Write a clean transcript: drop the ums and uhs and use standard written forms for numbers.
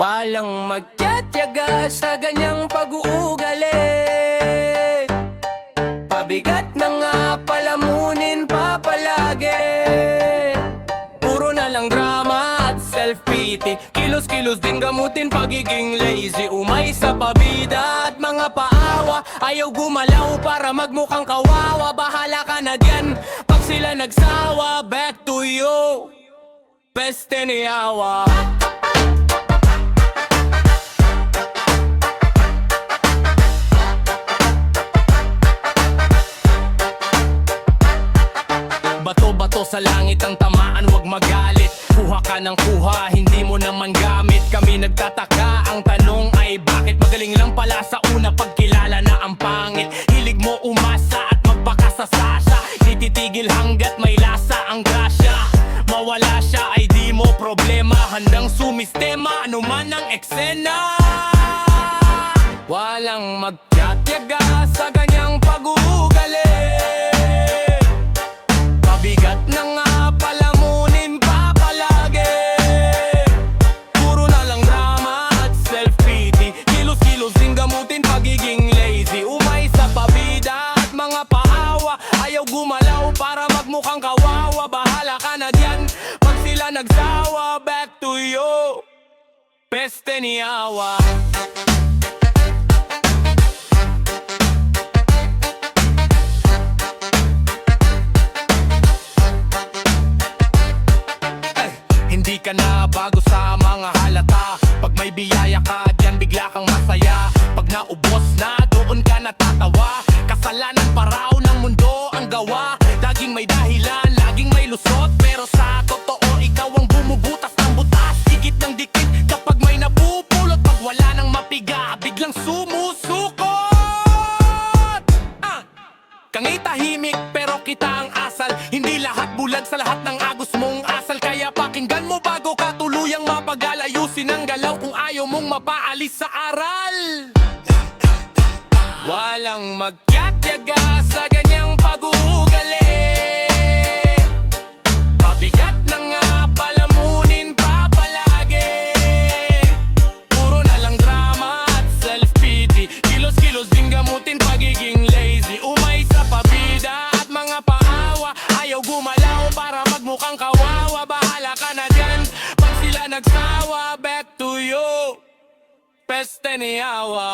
Walang magtyaga sa ganyang pag-uugali. Pabigat na nga palamunin pa palagi. Puro na lang drama at self-pity. Kilos-kilos din gamutin pagiging lazy. Umay sa pabida at mga paawa. Ayaw gumalaw para magmukhang kawawa. Bahala ka na dyan pag sila nagsawa. Back to you, peste ni Awa. Bato-bato sa langit ang tamaan, wag magalit. Kuha ka ng kuha, hindi mo naman gamit. Kami nagtataka, ang tanong ay bakit? Magaling lang pala sa una pagkilala na ang pangit. Hilig mo umasa at magpakasasasa. Di titigil hanggat may lasa ang grasya. Mawala siya ay di mo problema. Handang sumistema, ano man ang eksena. Walang magtyaga sa ganyang pag-uugali. Bigat na nga palamunin pa palagi. Puro na lang drama at self-pity. Kilos-kilos din gamutin pagiging lazy. Umay sa pabida at mga paawa. Ayaw gumalaw para magmukhang kawawa. Bahala ka na diyan pag sila nagsawa. Back to you, peste ni Awa. Hindi ka na bago sa mga halata. Pag may biyaya ka, diyan bigla kang masaya. Pag naubos na, doon ka natatawa. Kasalanan pa raw ng mundo ang gawa. Laging may dahilan, laging may lusot. Pero sa totoo, ikaw ang bumubutas ng butas. Dikit ng dikit kapag may napupulot. Pag wala nang mapiga, biglang sumusukot. Kang'y tahimik pero kita ang asal. Hindi lahat bulag sa lahat ng agos mong asal. Kaya pakinggan mo bago ka tuluyang mapag-alayusin ang galaw kung ayaw mong mapaalis sa aral. Walang magtyaga sa ganyang pag-uugali. Pabigat na nga palamunin pa palagi. Puro na lang drama at self-pity. Kilos-kilos din gamutin pagiging lazy. Umay sa pabida at mga paawa. Ayaw gumalaw para magmukhang kawawa. Bahala ka na dyan pag sila nagsawa. Back to you, peste ni Awa.